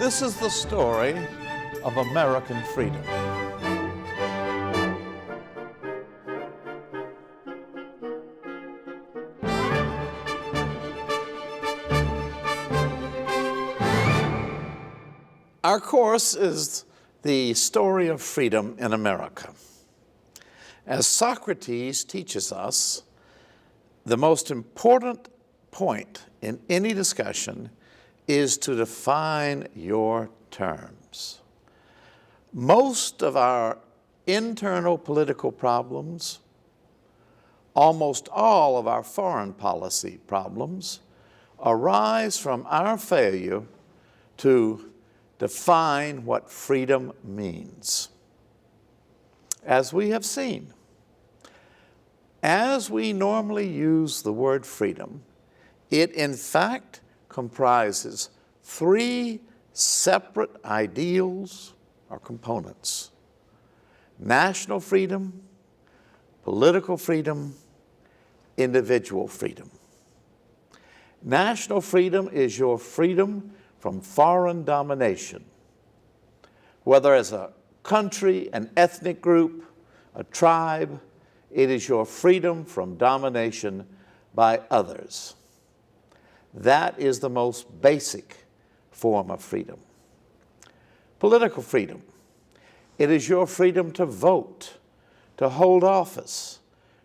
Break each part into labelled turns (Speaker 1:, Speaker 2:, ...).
Speaker 1: This is the story of American freedom. Our course is the story of freedom in America. As Socrates teaches us, the most important point in any discussion is to define your terms. Most of our internal political problems, almost all of our foreign policy problems, arise from our failure to define what freedom means. As we have seen, as we normally use the word freedom, it in fact comprises three separate ideals or components: national freedom, political freedom, individual freedom. National freedom is your freedom from foreign domination, whether as a country, an ethnic group, a tribe. It is your freedom from domination by others. That is the most basic form of freedom. Political freedom. It is your freedom to vote, to hold office,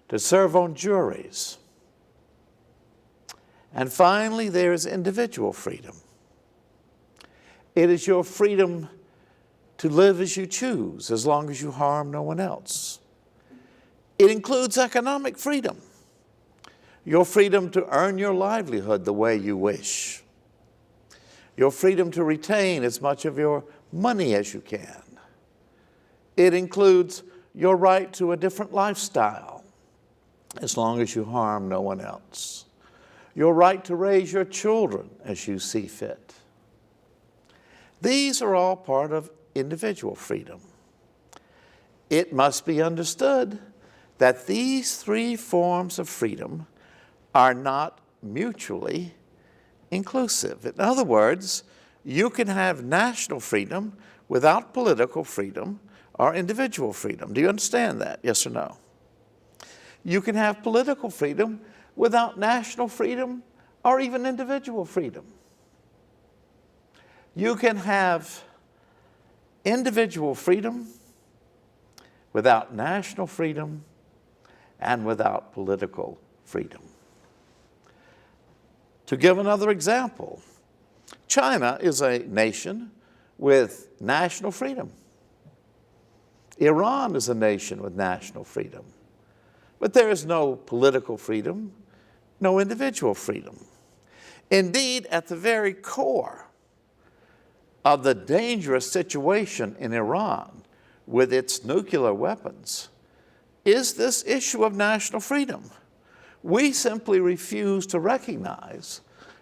Speaker 1: to serve on juries. And finally, there is individual freedom. It is your freedom to live as you choose, as long as you harm no one else. It includes economic freedom, your freedom to earn your livelihood the way you wish, your freedom to retain as much of your money as you can. It includes your right to a different lifestyle, as long as you harm no one else, your right to raise your children as you see fit. These are all part of individual freedom. It must be understood that these three forms of freedom are not mutually inclusive. In other words, you can have national freedom without political freedom or individual freedom. Do you understand that? Yes or no? You can have political freedom without national freedom or even individual freedom. You can have individual freedom without national freedom and without political freedom. To give another example, China is a nation with national freedom. Iran is a nation with national freedom. But there is no political freedom, no individual freedom. Indeed, at the very core of the dangerous situation in Iran with its nuclear weapons is this issue of national freedom. We simply refuse to recognize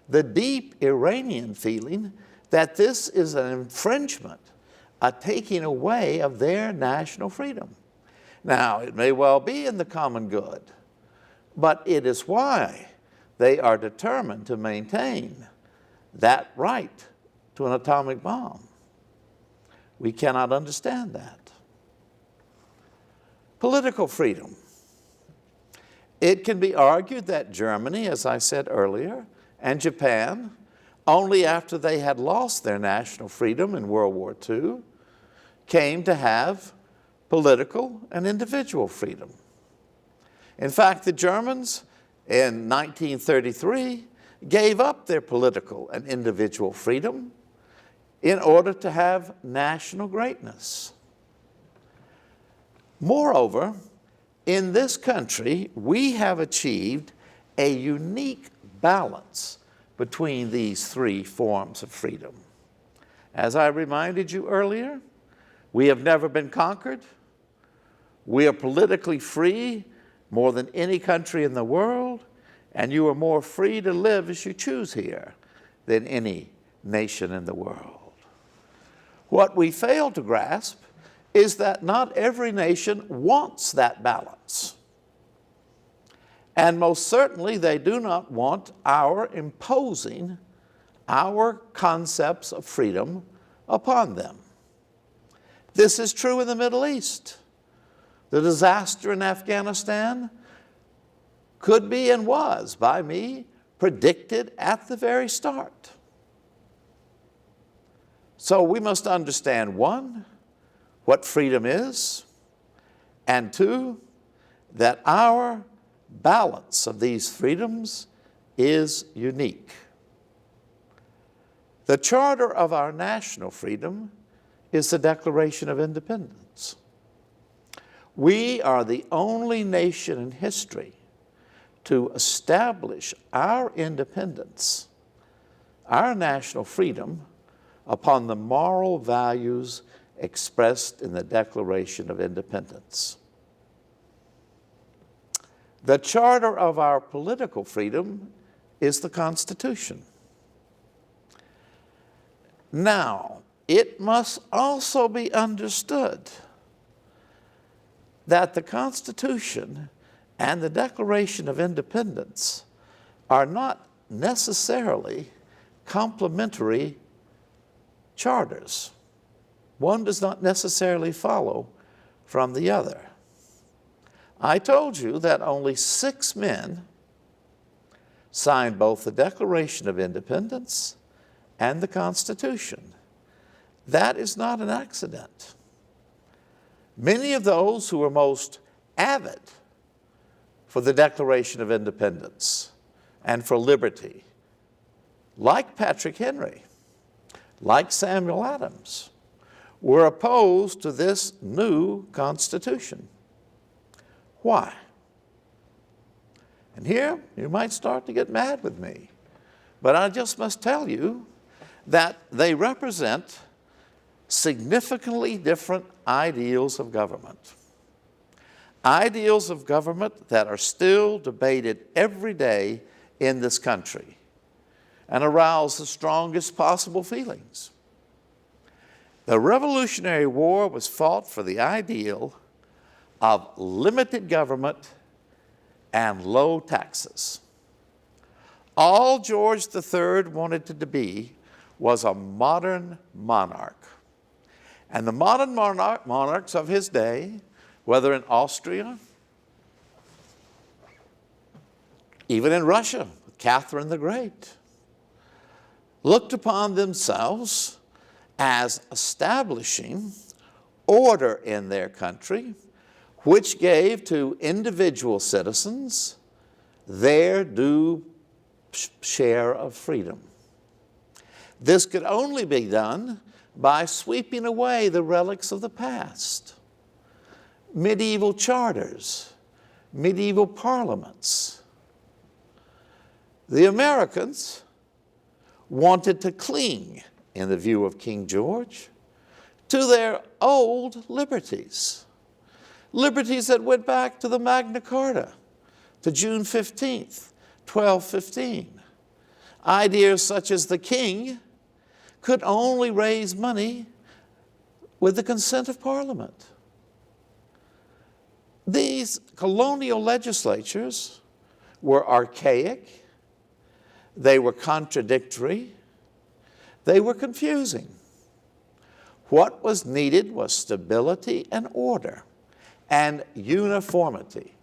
Speaker 1: the deep Iranian feeling that this is an infringement, a taking away of their national freedom. Now, it may well be in the common good, but it is why they are determined to maintain that right to an atomic bomb. We cannot understand that. Political freedom. It can be argued that Germany, as I said earlier, and Japan, only after they had lost their national freedom in World War II, came to have political and individual freedom. In fact, the Germans in 1933 gave up their political and individual freedom in order to have national greatness. Moreover, in this country, we have achieved a unique balance between these three forms of freedom. As I reminded you earlier, we have never been conquered. We are politically free more than any country in the world, and you are more free to live as you choose here than any nation in the world. What we fail to grasp is that not every nation wants that balance. And most certainly they do not want our imposing our concepts of freedom upon them. This is true in the Middle East. The disaster in Afghanistan could be and was, by me, predicted at the very start. So we must understand, one, what freedom is, and two, that our balance of these freedoms is unique. The charter of our national freedom is the Declaration of Independence. We are the only nation in history to establish our independence, our national freedom, upon the moral values expressed in the Declaration of Independence. The charter of our political freedom is the Constitution. Now, it must also be understood that the Constitution and the Declaration of Independence are not necessarily complementary charters. One does not necessarily follow from the other. I told you that only 6 men signed both the Declaration of Independence and the Constitution. That is not an accident. Many of those who were most avid for the Declaration of Independence and for liberty, like Patrick Henry, like Samuel Adams, were opposed to this new Constitution. Why? And here you might start to get mad with me, but I just must tell you that they represent significantly different ideals of government. Ideals of government that are still debated every day in this country and arouse the strongest possible feelings. The Revolutionary War was fought for the ideal of limited government and low taxes. All George III wanted it to be was a modern monarch. And the modern monarchs of his day, whether in Austria, even in Russia, Catherine the Great, looked upon themselves as establishing order in their country, which gave to individual citizens their due share of freedom. This could only be done by sweeping away the relics of the past. Medieval charters, medieval parliaments. The Americans wanted to cling, in the view of King George, to their old liberties. Liberties that went back to the Magna Carta, to June 15th, 1215. Ideas such as the king could only raise money with the consent of Parliament. These colonial legislatures were archaic, they were contradictory, they were confusing. What was needed was stability and order and uniformity.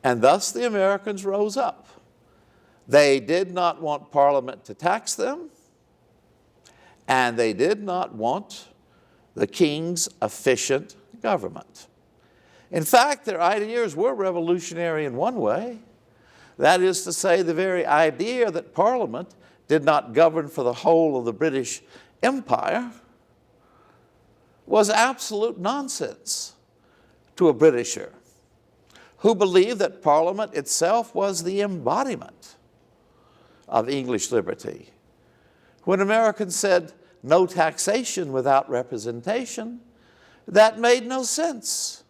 Speaker 1: And thus the Americans rose up. They did not want Parliament to tax them, and they did not want the king's efficient government. In fact, their ideas were revolutionary in one way. That is to say, the very idea that Parliament did not govern for the whole of the British Empire was absolute nonsense to a Britisher who believed that Parliament itself was the embodiment of English liberty. When Americans said no taxation without representation, that made no sense.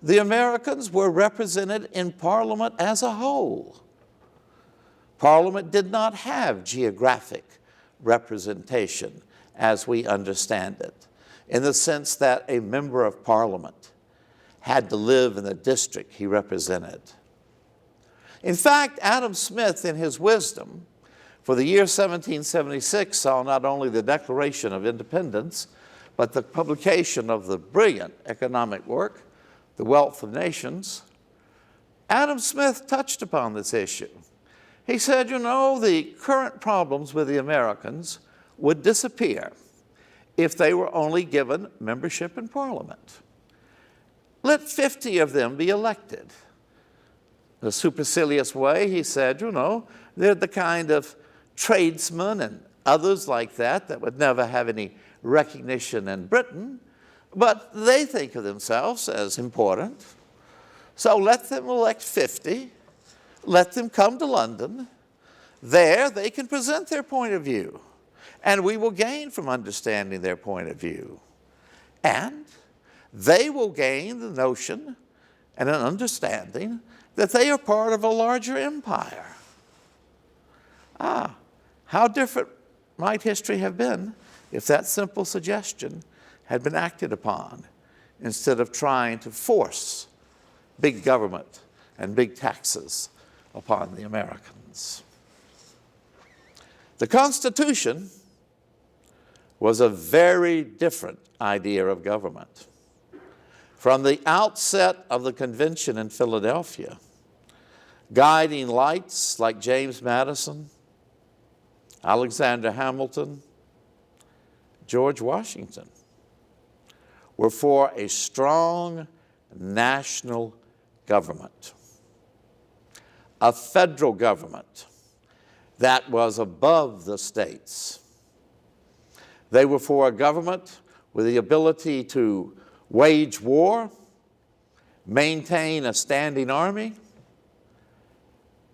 Speaker 1: The Americans were represented in Parliament as a whole. Parliament did not have geographic representation as we understand it, in the sense that a member of Parliament had to live in the district he represented. In fact, Adam Smith, in his wisdom, For the year 1776 saw not only the Declaration of Independence, but the publication of the brilliant economic work, The Wealth of Nations. Adam Smith touched upon this issue. He said, you know, the current problems with the Americans would disappear if they were only given membership in Parliament. Let 50 of them be elected. In a supercilious way, he said, you know, they're the kind of tradesmen and others like that would never have any recognition in Britain, but they think of themselves as important. So let them elect 50, let them come to London. There they can present their point of view, and we will gain from understanding their point of view. And they will gain the notion and an understanding that they are part of a larger empire. How different might history have been if that simple suggestion had been acted upon instead of trying to force big government and big taxes upon the Americans. The Constitution was a very different idea of government. From the outset of the convention in Philadelphia, guiding lights like James Madison, Alexander Hamilton, George Washington were for a strong national government, a federal government that was above the states. They were for a government with the ability to wage war, maintain a standing army,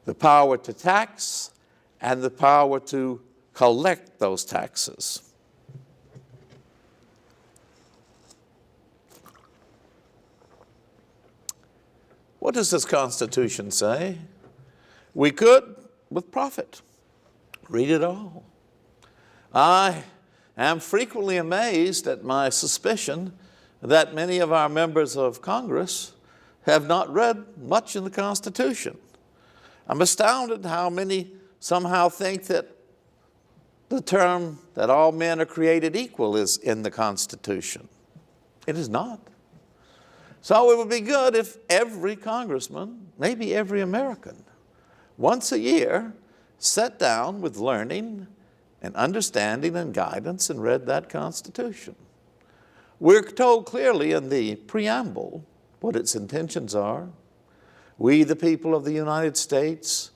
Speaker 1: the power to tax, and the power to collect those taxes. What does this Constitution say? We could, with profit, read it all. I am frequently amazed at my suspicion that many of our members of Congress have not read much in the Constitution. I'm astounded how many somehow think that the term that all men are created equal is in the Constitution. It is not. So it would be good if every congressman, maybe every American, once a year, sat down with learning and understanding and guidance and read that Constitution. We're told clearly in the preamble what its intentions are. We, the people of the United States,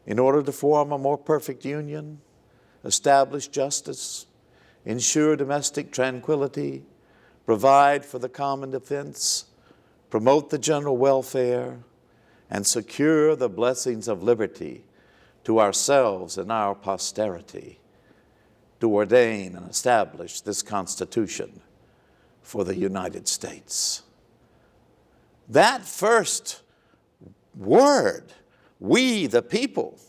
Speaker 1: in order to form a more perfect union, establish justice, ensure domestic tranquility, provide for the common defense, promote the general welfare, and secure the blessings of liberty to ourselves and our posterity, to ordain and establish this Constitution for the United States. That first word, we the people,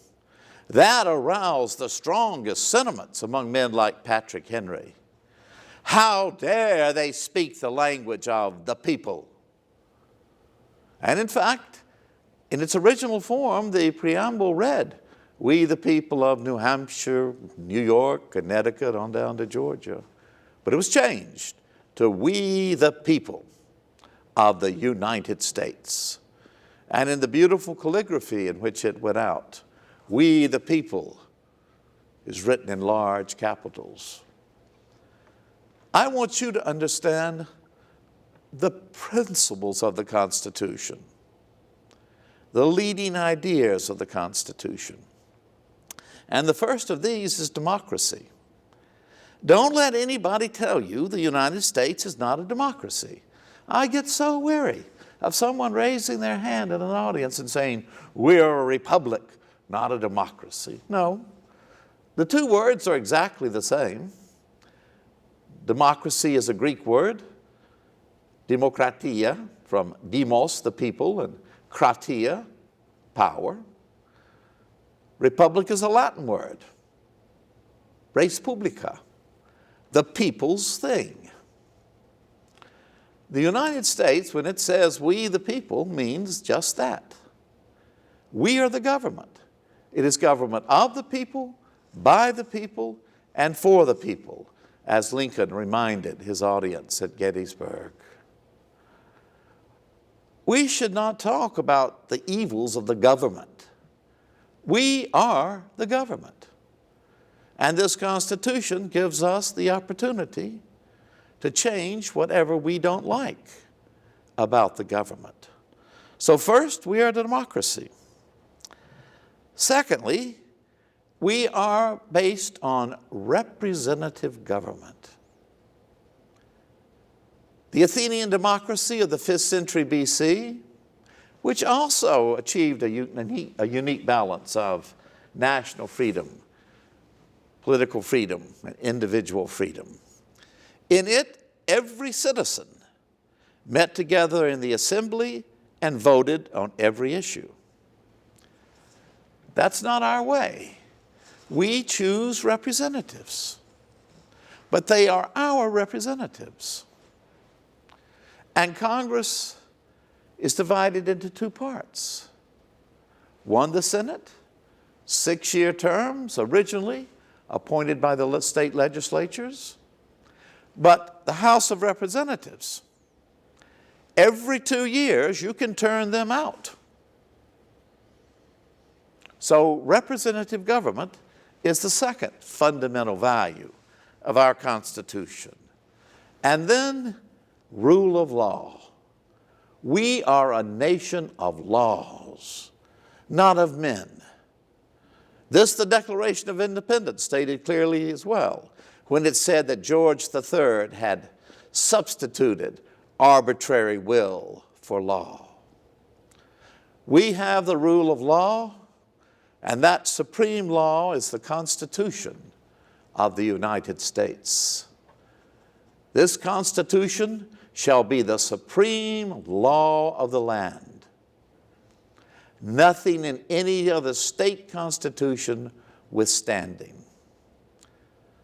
Speaker 1: that aroused the strongest sentiments among men like Patrick Henry. How dare they speak the language of the people? And in fact, in its original form, the preamble read, we the people of New Hampshire, New York, Connecticut, on down to Georgia. But it was changed to we the people of the United States. And in the beautiful calligraphy in which it went out, we the people is written in large capitals. I want you to understand the principles of the Constitution, the leading ideas of the Constitution. And the first of these is democracy. Don't let anybody tell you the United States is not a democracy. I get so weary of someone raising their hand in an audience and saying, we're a republic, not a democracy. No, the two words are exactly the same. Democracy is a Greek word, demokratia, from demos, the people, and kratia, power. Republic is a Latin word, res publica, the people's thing. The United States, when it says we the people, means just that. We are the government. It is government of the people by the people and for the people, as Lincoln reminded his audience at Gettysburg. We should not talk about the evils of the government. We are the government. And this Constitution gives us the opportunity to change whatever we don't like about the government. So first, we are a democracy. Secondly, we are based on representative government. The Athenian democracy of the 5th century BC, which also achieved a unique balance of national freedom, political freedom, and individual freedom. In it, every citizen met together in the assembly and voted on every issue. That's not our way. We choose representatives, but they are our representatives. And Congress is divided into two parts. One, the Senate, 6-year terms originally appointed by the state legislatures, but the House of Representatives, every 2 years you can turn them out. So representative government is the second fundamental value of our Constitution. And then rule of law. We are a nation of laws, not of men. This the Declaration of Independence stated clearly as well, when it said that George III had substituted arbitrary will for law. We have the rule of law, and that supreme law is the Constitution of the United States. This Constitution shall be the supreme law of the land. Nothing in any other state constitution withstanding.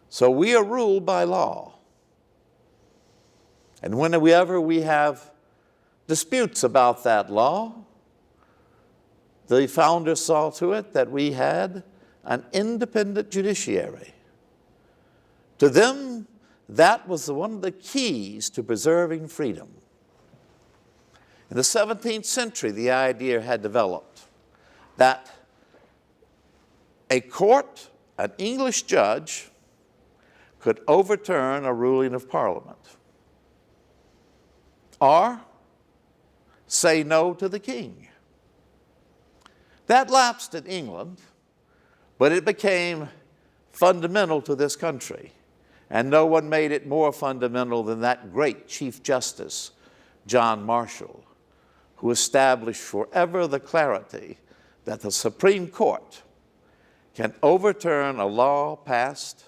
Speaker 1: So we are ruled by law. And whenever we have disputes about that law, the founders saw to it that we had an independent judiciary. To them, that was one of the keys to preserving freedom. In the 17th century, the idea had developed that a court, an English judge, could overturn a ruling of Parliament or say no to the king. That lapsed in England, but it became fundamental to this country. And no one made it more fundamental than that great Chief Justice, John Marshall, who established forever the clarity that the Supreme Court can overturn a law passed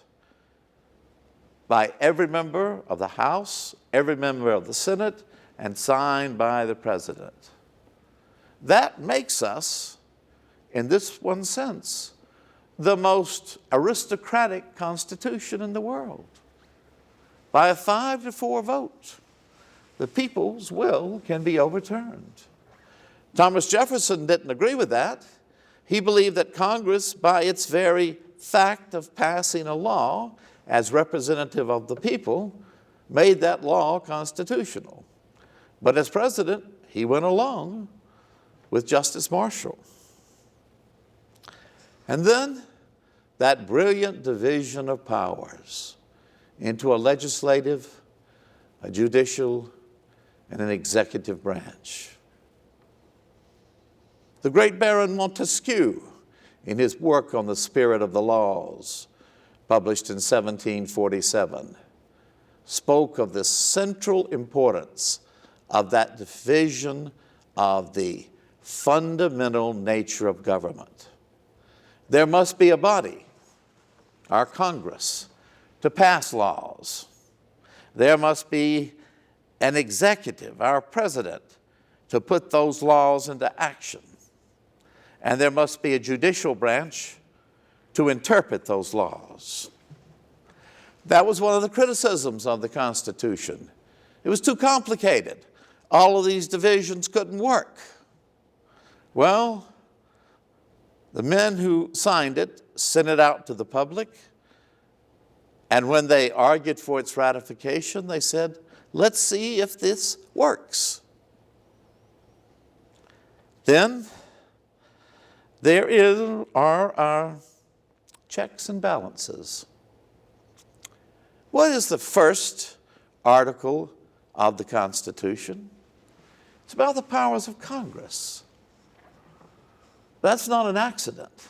Speaker 1: by every member of the House, every member of the Senate, and signed by the President. That makes us, in this one sense, the most aristocratic constitution in the world. By a 5-4 vote, the people's will can be overturned. Thomas Jefferson didn't agree with that. He believed that Congress, by its very fact of passing a law as representative of the people, made that law constitutional. But as president, he went along with Justice Marshall. And then that brilliant division of powers into a legislative, a judicial, and an executive branch. The great Baron Montesquieu, in his work on the spirit of the laws, published in 1747, spoke of the central importance of that division of the fundamental nature of government. There must be a body, our Congress, to pass laws. There must be an executive, our president, to put those laws into action. And there must be a judicial branch to interpret those laws. That was one of the criticisms of the Constitution. It was too complicated. All of these divisions couldn't work. Well, the men who signed it sent it out to the public, and when they argued for its ratification, they said, let's see if this works. Then are our checks and balances. What is the first article of the Constitution? It's about the powers of Congress. That's not an accident.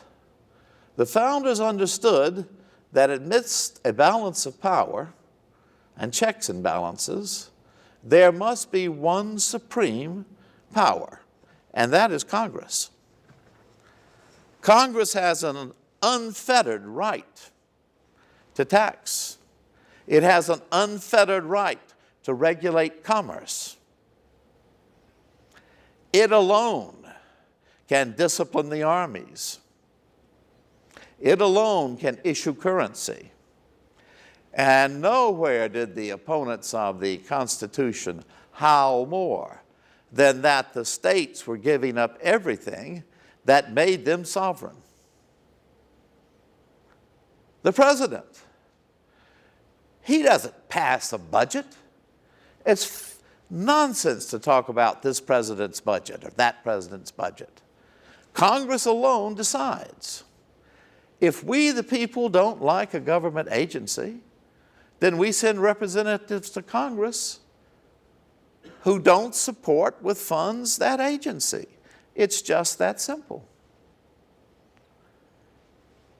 Speaker 1: The founders understood that amidst a balance of power and checks and balances, there must be one supreme power, and that is Congress. Congress has an unfettered right to tax. It has an unfettered right to regulate commerce. It alone can discipline the armies. It alone can issue currency. And nowhere did the opponents of the Constitution howl more than that the states were giving up everything that made them sovereign. The president, he doesn't pass a budget. It's nonsense to talk about this president's budget or that president's budget. Congress alone decides. If we, the people, don't like a government agency, then we send representatives to Congress who don't support with funds that agency. It's just that simple.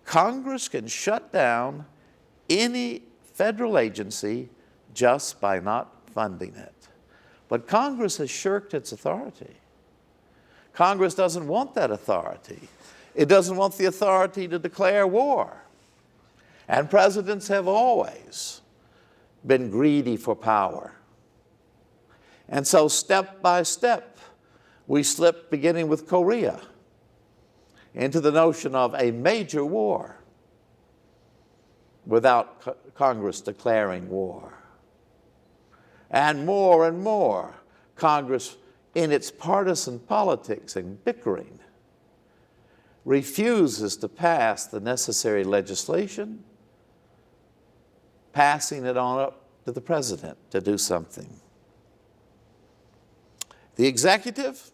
Speaker 1: Congress can shut down any federal agency just by not funding it. But Congress has shirked its authority. Congress doesn't want that authority. It doesn't want the authority to declare war. And presidents have always been greedy for power. And so step by step, we slip, beginning with Korea, into the notion of a major war without Congress declaring war. And more, Congress, in its partisan politics and bickering, refuses to pass the necessary legislation, passing it on up to the president to do something. The executive,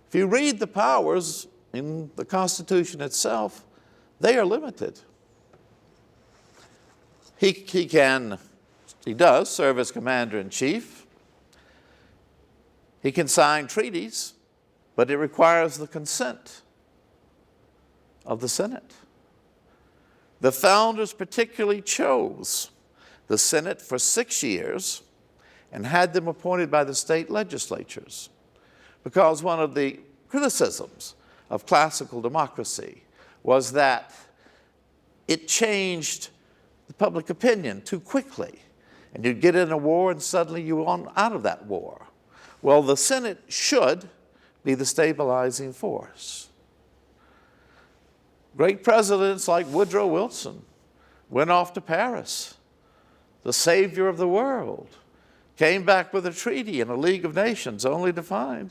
Speaker 1: if you read the powers in the Constitution itself, they are limited. He does serve as commander-in-chief. He can sign treaties, but it requires the consent of the Senate. The founders particularly chose the Senate for 6 years and had them appointed by the state legislatures, because one of the criticisms of classical democracy was that it changed the public opinion too quickly, and you'd get in a war and suddenly you were out of that war. Well, the Senate should be the stabilizing force. Great presidents like Woodrow Wilson went off to Paris, the savior of the world, came back with a treaty and a League of Nations, only to find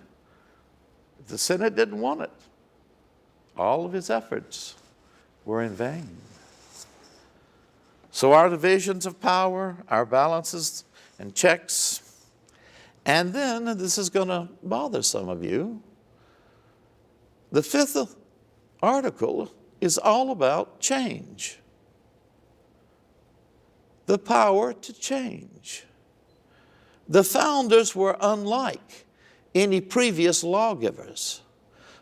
Speaker 1: the Senate didn't want it. All of his efforts were in vain. So our divisions of power, our balances and checks, and then, and this is going to bother some of you, the fifth article is all about change. The power to change. The founders were unlike any previous lawgivers.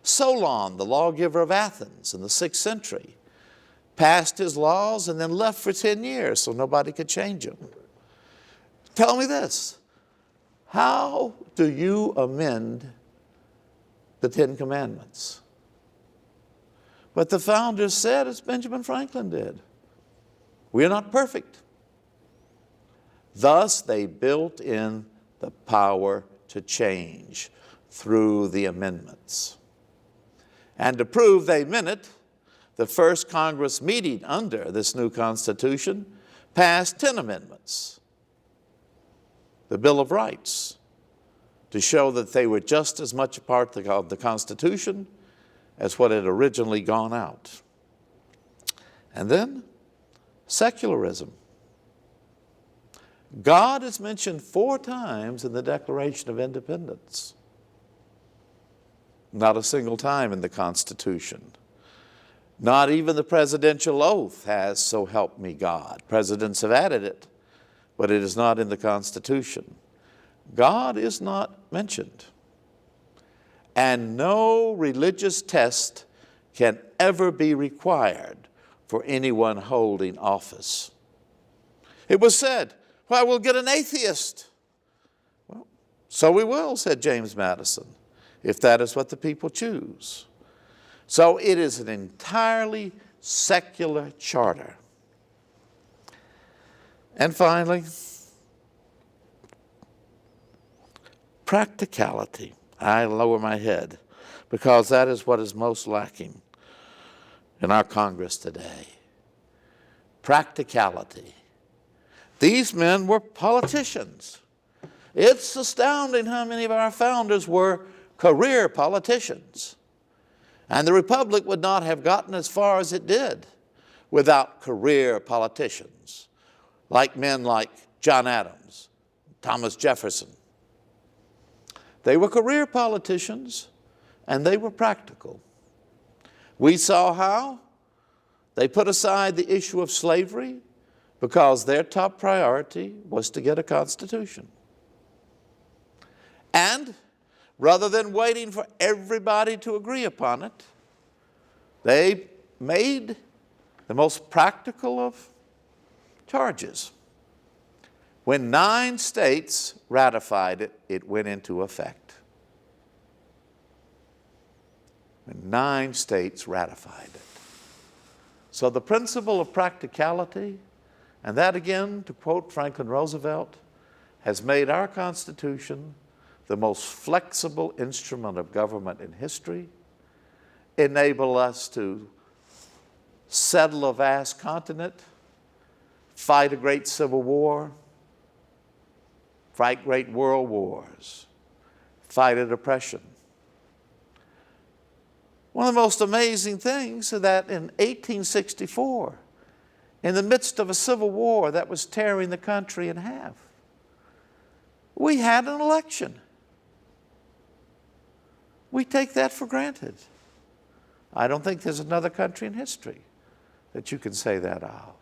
Speaker 1: Solon, the lawgiver of Athens in the 6th century, passed his laws and then left for 10 years so nobody could change them. Tell me this, how do you amend the 10 Commandments? But the founders said, as Benjamin Franklin did, we are not perfect. Thus, they built in the power to change through the amendments. And to prove they meant it, the first Congress meeting under this new Constitution passed 10 amendments. The Bill of Rights, to show that they were just as much a part of the Constitution as what had originally gone out. And then secularism. God is mentioned 4 times in the Declaration of Independence. Not a single time in the Constitution. Not even the presidential oath has "so help me God." Presidents have added it, but it is not in the Constitution. God is not mentioned. And no religious test can ever be required for anyone holding office. It was said, "Well, we'll get an atheist." Well, so we will, said James Madison, if that is what the people choose. So it is an entirely secular charter. And finally, practicality. I lower my head because that is what is most lacking in our Congress today. Practicality. These men were politicians. It's astounding how many of our founders were career politicians. And the Republic would not have gotten as far as it did without career politicians, like men like John Adams, Thomas Jefferson. They were career politicians, and they were practical. We saw how they put aside the issue of slavery because their top priority was to get a constitution. And rather than waiting for everybody to agree upon it, they made the most practical of charges. When 9 states ratified it, it went into effect. When 9 states ratified it. So the principle of practicality, and that again, to quote Franklin Roosevelt, has made our Constitution the most flexible instrument of government in history, enable us to settle a vast continent, fight a great civil war, fight great world wars, fight a depression. One of the most amazing things is that in 1864, in the midst of a civil war that was tearing the country in half, we had an election. We take that for granted. I don't think there's another country in history that you can say that of.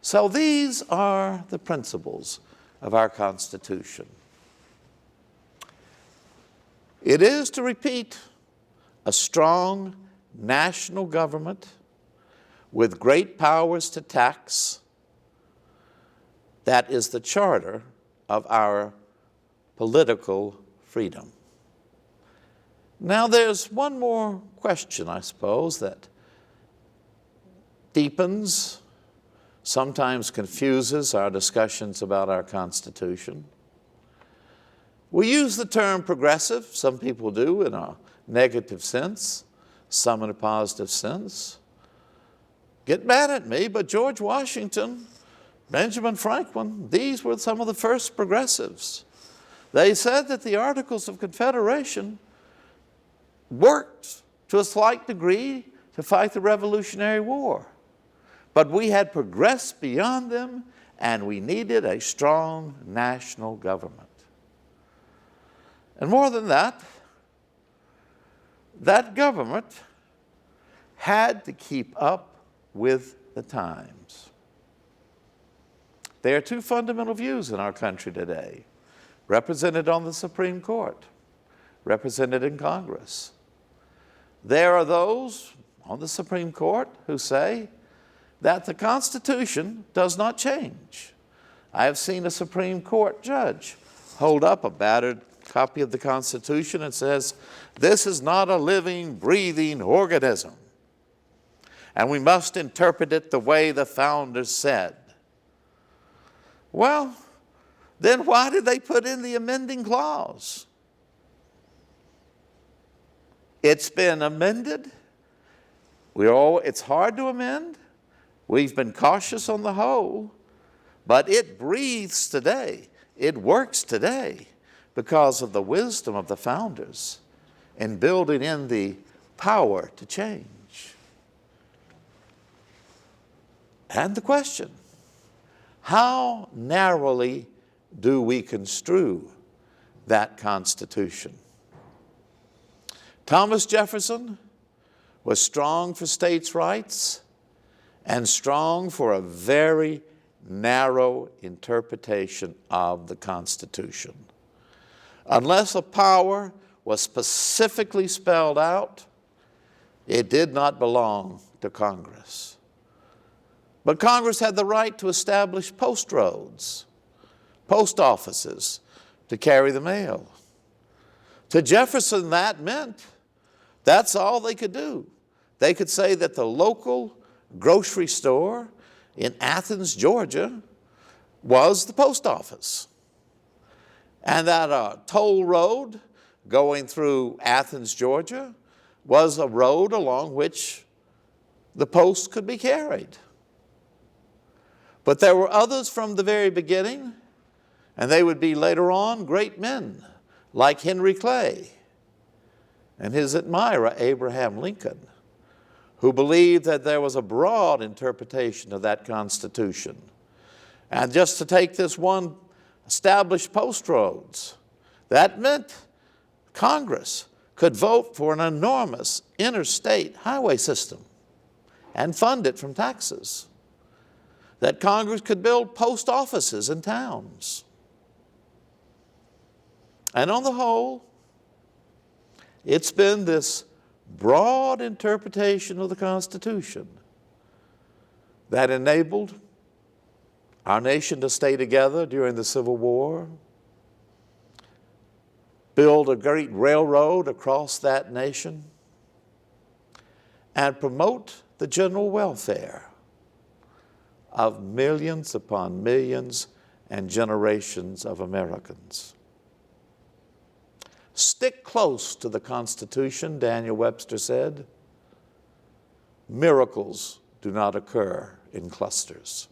Speaker 1: So these are the principles of our Constitution. It is, to repeat, a strong national government with great powers to tax. That is the charter of our political freedom. Now there's one more question, I suppose, that deepens, sometimes confuses our discussions about our Constitution. We use the term progressive, some people do, in a negative sense, some in a positive sense. Get mad at me, but George Washington, Benjamin Franklin, these were some of the first progressives. They said that the Articles of Confederation worked to a slight degree to fight the Revolutionary War. But we had progressed beyond them, and we needed a strong national government. And more than that, that government had to keep up with the times. There are 2 fundamental views in our country today, represented on the Supreme Court, represented in Congress. There are those on the Supreme Court who say that the Constitution does not change. I have seen a Supreme Court judge hold up a battered copy of the Constitution and says, "This is not a living, breathing organism, and we must interpret it the way the founders said." Well, then why did they put in the amending clause? It's been amended. It's hard to amend. We've been cautious on the whole, but it breathes today. It works today because of the wisdom of the founders in building in the power to change. And the question, how narrowly do we construe that Constitution? Thomas Jefferson was strong for states' rights and strong for a very narrow interpretation of the Constitution. Unless a power was specifically spelled out, it did not belong to Congress. But Congress had the right to establish post roads, post offices to carry the mail. To Jefferson, that meant that's all they could do. They could say that the local grocery store in Athens, Georgia, was the post office. And that a toll road going through Athens, Georgia, was a road along which the post could be carried. But there were others from the very beginning, and they would be later on great men like Henry Clay and his admirer Abraham Lincoln, who believed that there was a broad interpretation of that Constitution. And just to take this one, established post roads, that meant Congress could vote for an enormous interstate highway system and fund it from taxes. That Congress could build post offices in towns. And on the whole, it's been this broad interpretation of the Constitution that enabled our nation to stay together during the Civil War, build a great railroad across that nation, and promote the general welfare of millions upon millions and generations of Americans. Stick close to the Constitution, Daniel Webster said. Miracles do not occur in clusters.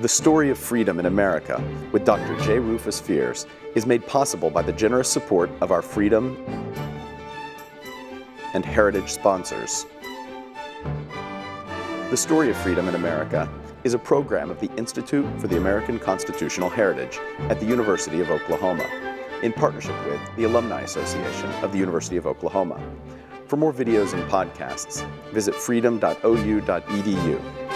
Speaker 2: The Story of Freedom in America with Dr. J. Rufus Fears is made possible by the generous support of our freedom and heritage sponsors. The Story of Freedom in America is a program of the Institute for the American Constitutional Heritage at the University of Oklahoma, in partnership with the Alumni Association of the University of Oklahoma. For more videos and podcasts, visit freedom.ou.edu.